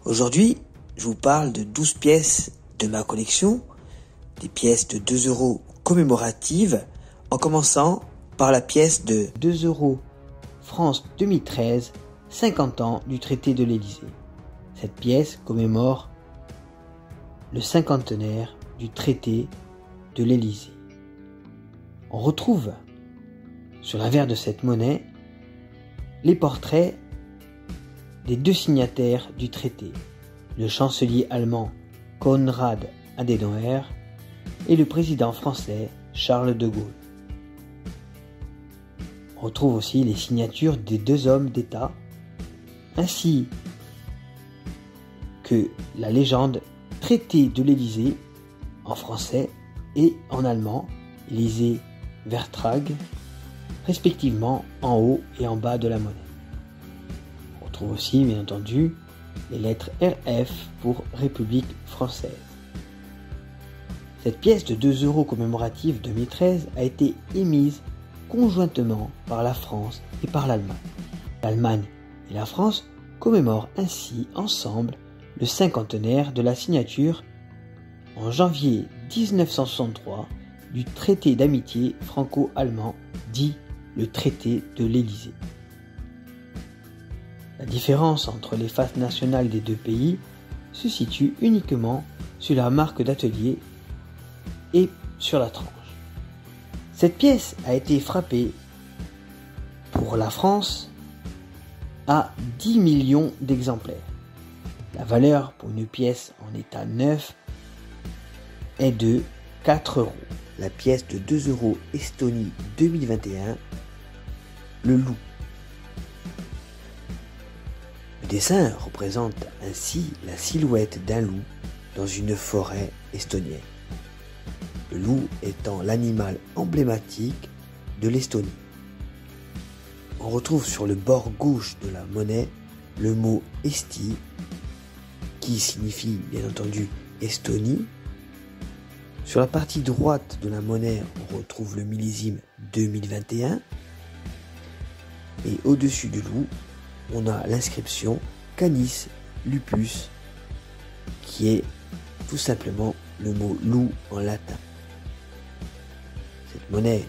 Aujourd'hui, je vous parle de 12 pièces de ma collection, des pièces de 2 euros commémoratives, en commençant par la pièce de 2 euros France 2013, 50 ans du traité de l'Élysée. Cette pièce commémore le cinquantenaire du traité de l'Élysée. On retrouve sur l'avers de cette monnaie les portraits des deux signataires du traité, le chancelier allemand Konrad Adenauer et le président français Charles de Gaulle. On retrouve aussi les signatures des deux hommes d'État, ainsi que la légende traité de l'Élysée en français et en allemand, Élysée Vertrag, respectivement en haut et en bas de la monnaie. On trouve aussi, bien entendu, les lettres RF pour République française. Cette pièce de 2 euros commémorative 2013 a été émise conjointement par la France et par l'Allemagne. L'Allemagne et la France commémorent ainsi ensemble le cinquantenaire de la signature en janvier 1963 du traité d'amitié franco-allemand dit le traité de l'Élysée. La différence entre les faces nationales des deux pays se situe uniquement sur la marque d'atelier et sur la tranche. Cette pièce a été frappée pour la France à 10 millions d'exemplaires. La valeur pour une pièce en état neuf est de 4 euros. La pièce de 2 euros Estonie 2021, le loup. Le dessin représente ainsi la silhouette d'un loup dans une forêt estonienne. Le loup étant l'animal emblématique de l'Estonie. On retrouve sur le bord gauche de la monnaie le mot Eesti, qui signifie bien entendu Estonie. Sur la partie droite de la monnaie, on retrouve le millésime 2021. Et au-dessus du loup, on a l'inscription Canis Lupus, qui est tout simplement le mot loup en latin. Cette monnaie,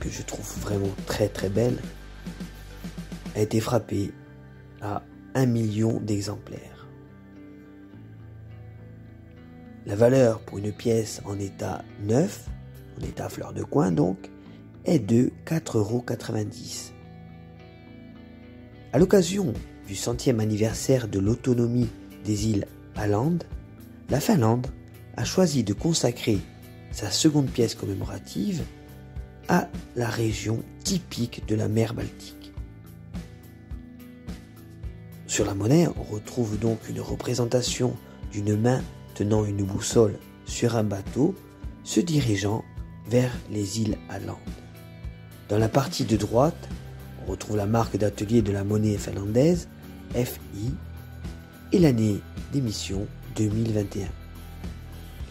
que je trouve vraiment très très belle, a été frappée à 1 million d'exemplaires. La valeur pour une pièce en état neuf, en état fleur de coin donc, est de 4,90 euros. À l'occasion du 100e anniversaire de l'autonomie des îles Åland, la Finlande a choisi de consacrer sa seconde pièce commémorative à la région typique de la mer Baltique. Sur la monnaie, on retrouve donc une représentation d'une main tenant une boussole sur un bateau se dirigeant vers les îles Åland. Dans la partie de droite, on retrouve la marque d'atelier de la monnaie finlandaise, FI, et l'année d'émission 2021.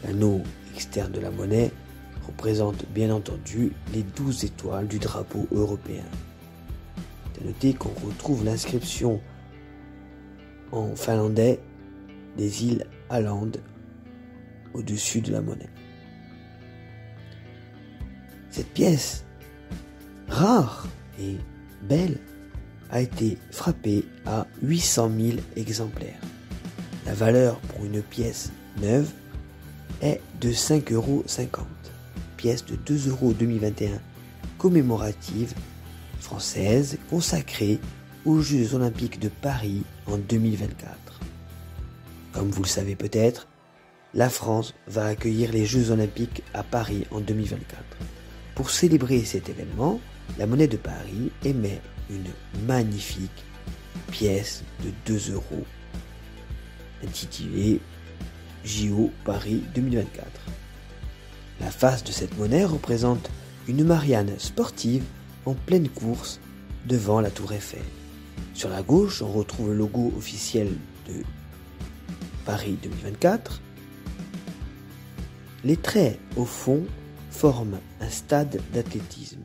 L'anneau externe de la monnaie représente bien entendu les 12 étoiles du drapeau européen. C'est à noter qu'on retrouve l'inscription en finlandais des îles Åland au-dessus de la monnaie. Cette pièce, rare et belle, a été frappée à 800 000 exemplaires. La valeur pour une pièce neuve est de 5,50 euros. Pièce de 2 euros 2021 commémorative française consacrée aux Jeux Olympiques de Paris en 2024. Comme vous le savez peut-être, la France va accueillir les Jeux Olympiques à Paris en 2024. Pour célébrer cet événement, la monnaie de Paris émet une magnifique pièce de 2 euros intitulée JO Paris 2024. La face de cette monnaie représente une Marianne sportive en pleine course devant la Tour Eiffel. Sur la gauche, on retrouve le logo officiel de Paris 2024. Les traits au fond forment un stade d'athlétisme.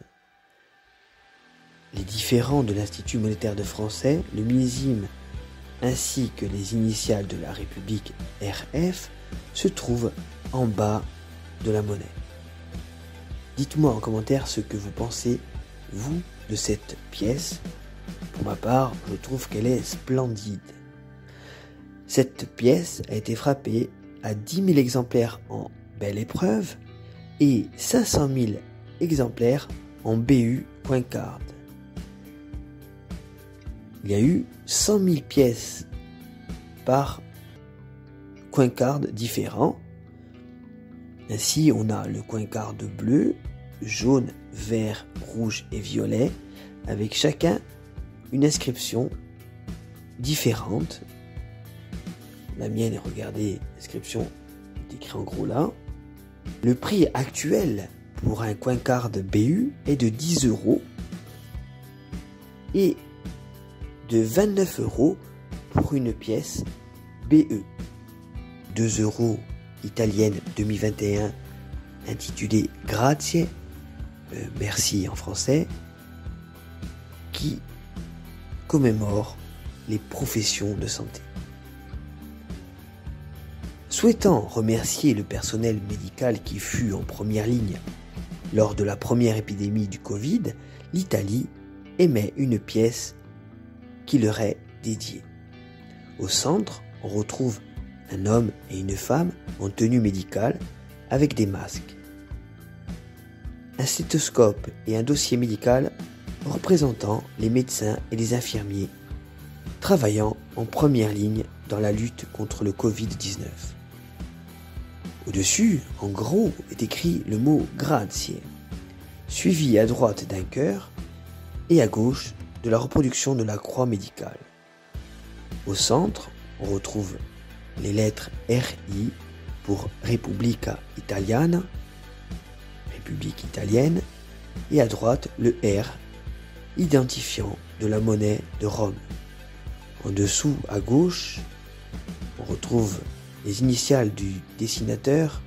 Les différents de l'Institut monétaire de français, le millésime ainsi que les initiales de la République RF se trouvent en bas de la monnaie. Dites-moi en commentaire ce que vous pensez, vous, de cette pièce. Pour ma part, je trouve qu'elle est splendide. Cette pièce a été frappée à 10 000 exemplaires en belle épreuve et 500 000 exemplaires en BU Coin Card. Il y a eu 100 000 pièces par Coin Card différents. Ainsi, on a le Coin Card bleu, jaune, vert, rouge et violet, avec chacun une inscription différente. La mienne, regardez, l'inscription est écrite en gros là. Le prix actuel pour un Coin Card BU est de 10 € et de 29 € pour une pièce BE. 2 € italienne 2021 intitulée Grazie, merci en français, qui commémore les professions de santé. Souhaitant remercier le personnel médical qui fut en première ligne lors de la première épidémie du Covid, l'Italie émet une pièce qui leur est dédiée. Au centre, on retrouve un homme et une femme en tenue médicale avec des masques, un stéthoscope et un dossier médical représentant les médecins et les infirmiers travaillant en première ligne dans la lutte contre le Covid-19. Au-dessus, en gros, est écrit le mot « Grazie », suivi à droite d'un cœur et à gauche de la reproduction de la croix médicale. Au centre, on retrouve les lettres RI pour Repubblica Italiana, République italienne, et à droite le R, identifiant de la monnaie de Rome. En dessous, à gauche, on retrouve les initiales du dessinateur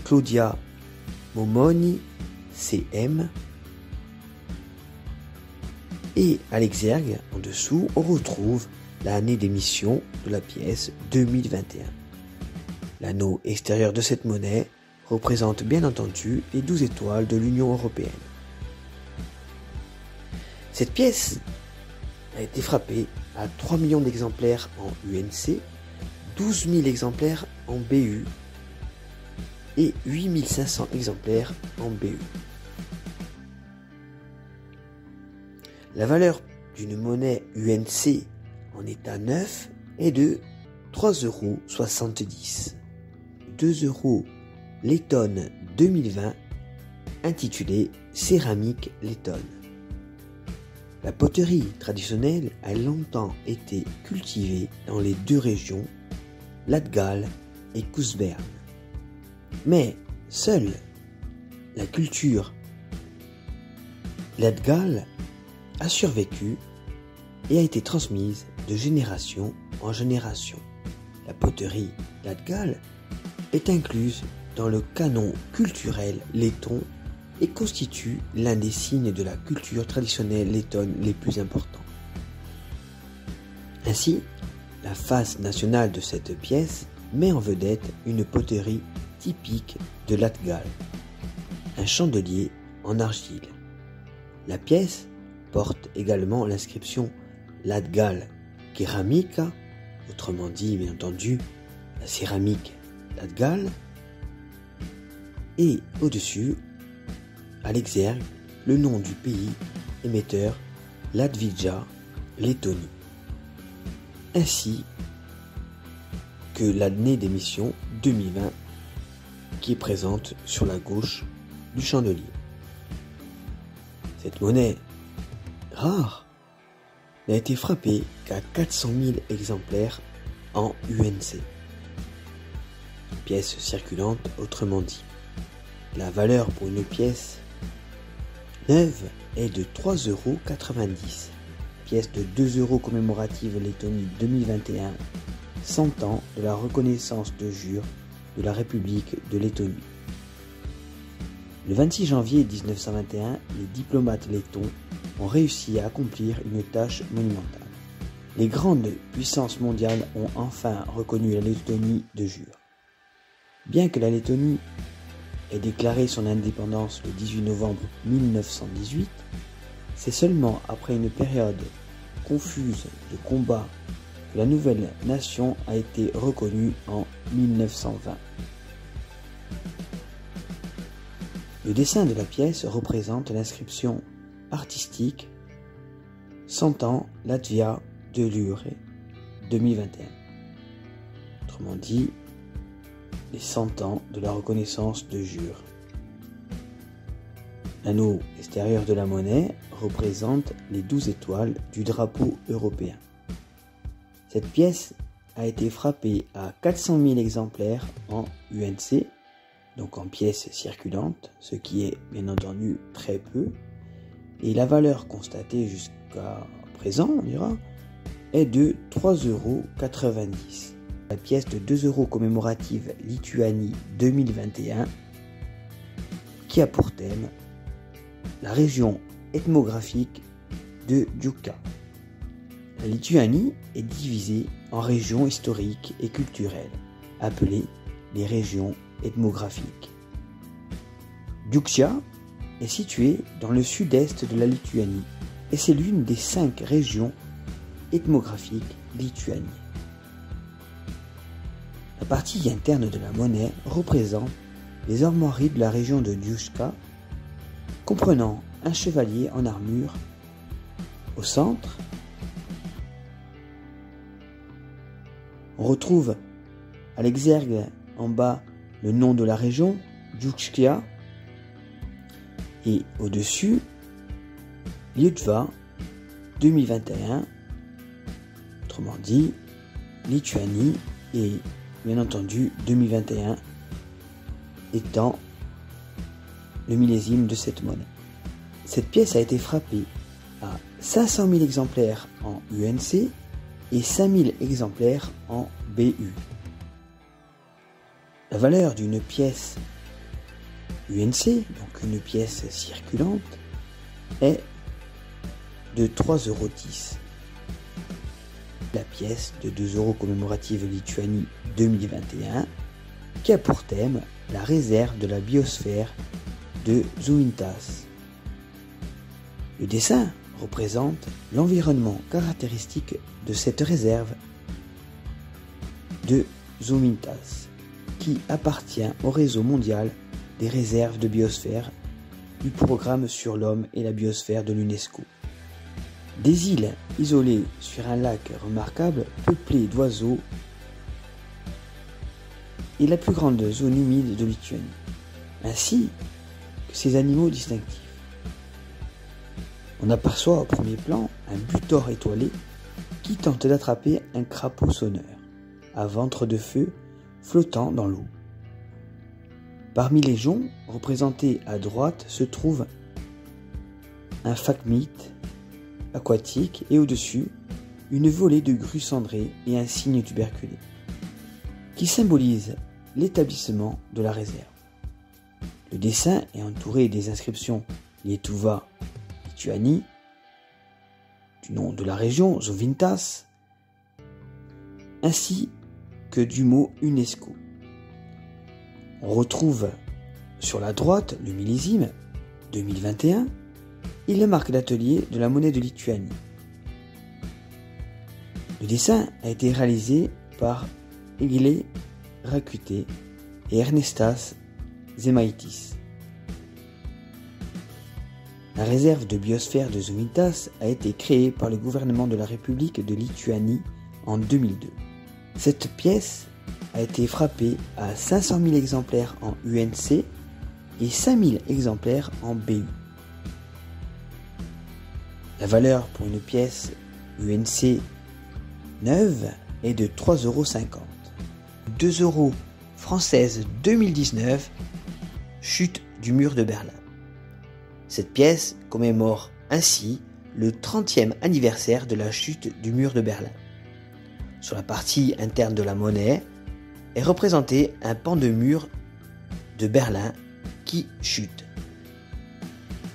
Claudia Momoni, CM. Et à l'exergue, en dessous, on retrouve l'année d'émission de la pièce 2021. L'anneau extérieur de cette monnaie représente bien entendu les 12 étoiles de l'Union européenne. Cette pièce a été frappée à 3 millions d'exemplaires en UNC, 12 000 exemplaires en BU et 8 500 exemplaires en BE. La valeur d'une monnaie UNC en état neuf est de 3,70 €. 2 € Letton 2020 intitulé Céramique Letton. La poterie traditionnelle a longtemps été cultivée dans les deux régions, Latgale et Kousbern. Mais seule la culture Latgale a survécu et a été transmise de génération en génération. La poterie Latgale est incluse dans le canon culturel letton et constitue l'un des signes de la culture traditionnelle lettonne les plus importants. Ainsi, la face nationale de cette pièce met en vedette une poterie typique de Latgale, un chandelier en argile. La pièce porte également l'inscription Latgale Ceramica, autrement dit bien entendu la céramique Latgale, et au-dessus, à l'exergue, le nom du pays émetteur Latvija Lettonie, ainsi que l'année d'émission 2020 qui est présente sur la gauche du chandelier. Cette monnaie rare n'a été frappée qu'à 400 000 exemplaires en UNC. Pièce circulante, autrement dit. La valeur pour une pièce neuve est de 3,90 €. Pièce de 2 € commémorative Lettonie 2021, 100 ans de la reconnaissance de jure de la République de Lettonie. Le 26 janvier 1921, les diplomates lettons ont réussi à accomplir une tâche monumentale. Les grandes puissances mondiales ont enfin reconnu la Lettonie de jure. Bien que la Lettonie ait déclaré son indépendance le 18 novembre 1918, c'est seulement après une période confuse de combats que la nouvelle nation a été reconnue en 1920. Le dessin de la pièce représente l'inscription artistique 100 ans Latvia de l'URE 2021. Autrement dit, les 100 ans de la reconnaissance de jure. L'anneau extérieur de la monnaie représente les 12 étoiles du drapeau européen. Cette pièce a été frappée à 400 000 exemplaires en UNC, donc en pièces circulantes, ce qui est bien entendu très peu, et la valeur constatée jusqu'à présent, on dira, est de 3,90 €. La pièce de 2 € commémorative Lituanie 2021, qui a pour thème la région ethnographique de Diuka. La Lituanie est divisée en régions historiques et culturelles, appelées les régions ethnographiques. Diukša est située dans le sud-est de la Lituanie et c'est l'une des 5 régions ethnographiques lituaniennes. La partie interne de la monnaie représente les armoiries de la région de Diuška, comprenant un chevalier en armure au centre. On retrouve à l'exergue en bas le nom de la région, Diuškia, et au-dessus, Lietuva 2021, autrement dit, Lituanie et bien entendu 2021 étant le millésime de cette monnaie. Cette pièce a été frappée à 500 000 exemplaires en UNC et 5000 exemplaires en BU. La valeur d'une pièce UNC, donc une pièce circulante, est de 3,10 €. La pièce de 2 € commémorative Lituanie 2021, qui a pour thème la réserve de la biosphère de Žuvintas. Le dessin représente l'environnement caractéristique de cette réserve de Žuvintas, qui appartient au réseau mondial des réserves de biosphère du programme sur l'homme et la biosphère de l'UNESCO. Des îles isolées sur un lac remarquable, peuplé d'oiseaux, et la plus grande zone humide de Lituanie, ainsi que ses animaux distinctifs. On aperçoit au premier plan un butor étoilé qui tente d'attraper un crapaud sonneur, à ventre de feu flottant dans l'eau. Parmi les joncs, représentés à droite, se trouve un phacmite aquatique et au-dessus, une volée de grues cendrées et un cygne tuberculé, qui symbolise l'établissement de la réserve. Le dessin est entouré des inscriptions Lietuva, Lituanie, du nom de la région, Žuvintas, ainsi que du mot UNESCO. On retrouve sur la droite le millésime 2021 et la marque d'atelier de la monnaie de Lituanie. Le dessin a été réalisé par Egle Rakute et Ernestas Zemaitis. La réserve de biosphère de Žuvintas a été créée par le gouvernement de la République de Lituanie en 2002. Cette pièce a été frappée à 500 000 exemplaires en UNC et 5000 exemplaires en BU. La valeur pour une pièce UNC neuve est de 3,50 €. 2 € française 2019, chute du mur de Berlin. Cette pièce commémore ainsi le 30e anniversaire de la chute du mur de Berlin. Sur la partie interne de la monnaie est représenté un pan de mur de Berlin qui chute.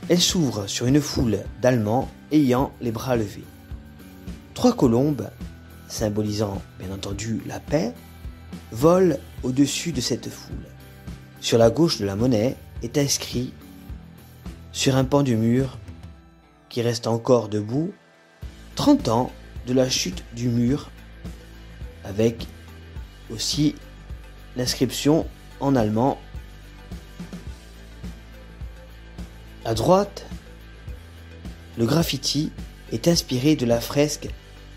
Elle s'ouvre sur une foule d'Allemands ayant les bras levés. 3 colombes, symbolisant bien entendu la paix, volent au-dessus de cette foule. Sur la gauche de la monnaie est inscrit sur un pan du mur qui reste encore debout, 30 ans de la chute du mur, avec aussi l'inscription en allemand. À droite, le graffiti est inspiré de la fresque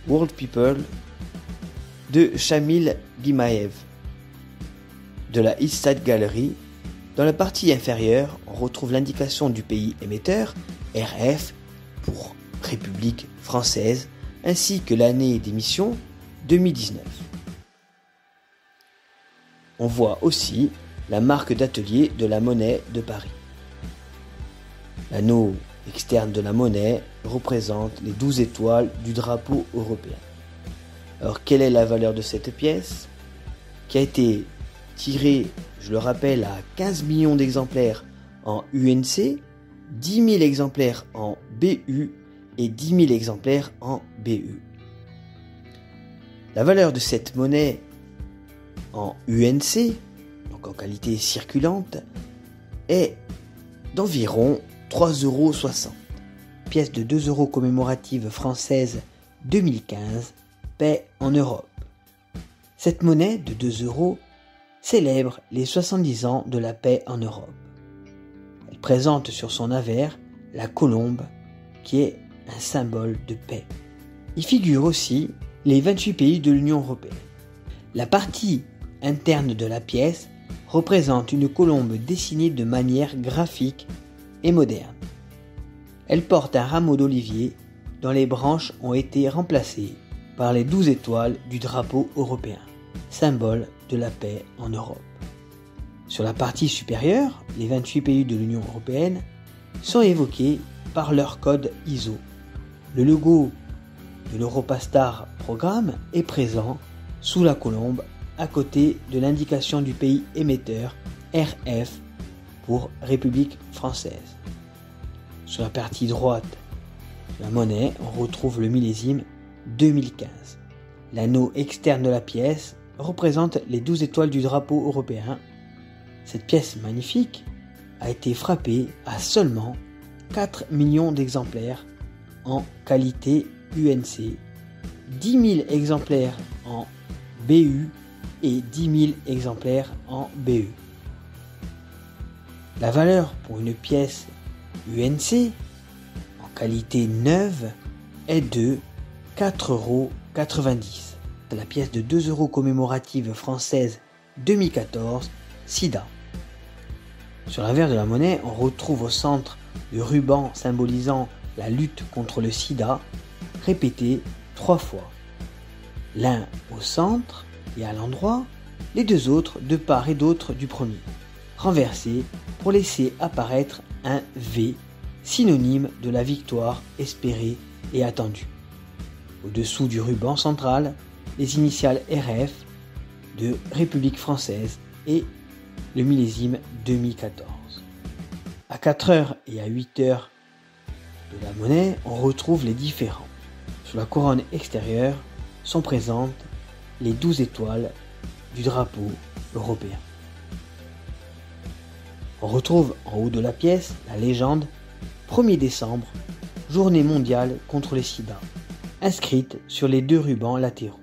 World People de Shamil Gimaev de la East Side Gallery. Dans la partie inférieure, on retrouve l'indication du pays émetteur, RF pour République française, ainsi que l'année d'émission 2019. On voit aussi la marque d'atelier de la monnaie de Paris. L'anneau externe de la monnaie représente les 12 étoiles du drapeau européen. Alors, quelle est la valeur de cette pièce, qui a été tirée, je le rappelle, à 15 millions d'exemplaires en UNC, 10 000 exemplaires en BU et 10 000 exemplaires en BU. La valeur de cette monnaie en UNC, donc en qualité circulante, est d'environ 3,60 €. Pièce de 2 € commémorative française 2015, paix en Europe. Cette monnaie de 2 € célèbre les 70 ans de la paix en Europe. Elle présente sur son avers la colombe, qui est un symbole de paix. Y figurent aussi les 28 pays de l'Union européenne. La partie interne de la pièce représente une colombe dessinée de manière graphique et moderne. Elle porte un rameau d'olivier dont les branches ont été remplacées par les 12 étoiles du drapeau européen, symbole de la paix en Europe. Sur la partie supérieure, les 28 pays de l'Union européenne sont évoqués par leur code ISO. Le logo de l'Europastar Programme est présent sous la colombe à côté de l'indication du pays émetteur RF pour République française. Sur la partie droite de la monnaie, on retrouve le millésime 2015. L'anneau externe de la pièce représente les 12 étoiles du drapeau européen. Cette pièce magnifique a été frappée à seulement 4 millions d'exemplaires en qualité UNC, 10 000 exemplaires en BU et 10 000 exemplaires en BE. La valeur pour une pièce UNC en qualité neuve est de 4,90 €. La pièce de 2 € commémorative française 2014, SIDA. Sur l'avers de la monnaie, on retrouve au centre le ruban symbolisant la lutte contre le sida, répété 3 fois. L'un au centre et à l'endroit, les 2 autres de part et d'autre du premier, renversés pour laisser apparaître un V, synonyme de la victoire espérée et attendue. Au-dessous du ruban central, les initiales RF de République française et le millésime 2014. À 4h et à 8h de la monnaie, on retrouve les différents. Sur la couronne extérieure sont présentes les 12 étoiles du drapeau européen. On retrouve en haut de la pièce la légende 1er décembre, journée mondiale contre le sida, inscrite sur les 2 rubans latéraux.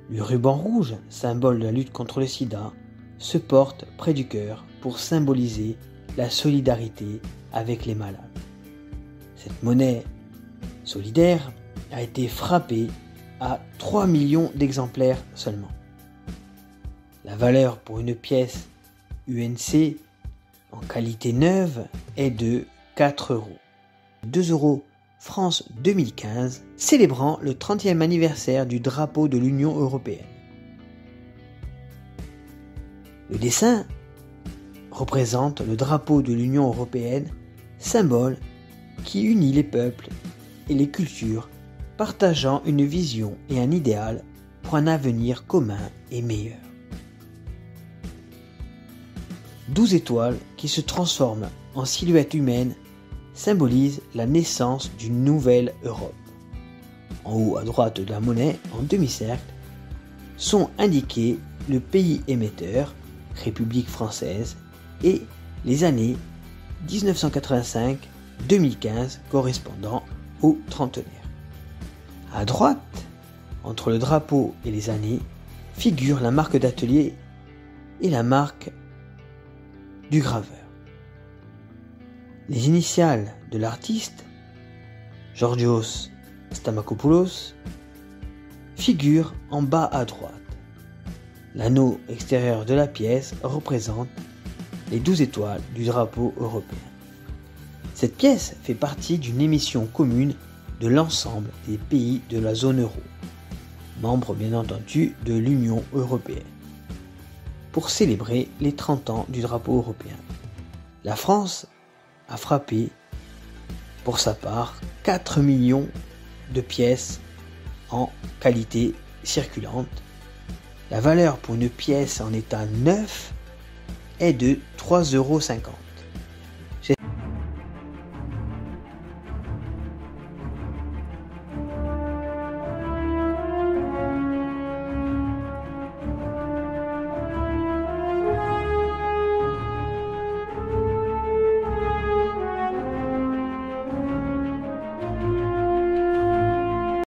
Le ruban rouge, symbole de la lutte contre le sida, se porte près du cœur pour symboliser la solidarité avec les malades. Cette monnaie solidaire a été frappée à 3 millions d'exemplaires seulement. La valeur pour une pièce UNC en qualité neuve est de 4 €. 2 € France 2015, célébrant le 30e anniversaire du drapeau de l'Union européenne. Le dessin représente le drapeau de l'Union européenne, symbole qui unit les peuples et les cultures, partageant une vision et un idéal pour un avenir commun et meilleur. 12 étoiles qui se transforment en silhouette humaine symbolisent la naissance d'une nouvelle Europe. en haut à droite de la monnaie, en demi-cercle, sont indiqués le pays émetteur, République française, et les années 1985-2015 correspondant au trentenaire. À droite, entre le drapeau et les années, figure la marque d'atelier et la marque du graveur. Les initiales de l'artiste, Georgios Stamakopoulos, figurent en bas à droite. L'anneau extérieur de la pièce représente les 12 étoiles du drapeau européen. Cette pièce fait partie d'une émission commune de l'ensemble des pays de la zone euro, membres bien entendu de l'Union européenne, pour célébrer les 30 ans du drapeau européen. La France a frappé, pour sa part, 4 millions de pièces en qualité circulante. La valeur pour une pièce en état neuf est de 3,50 €.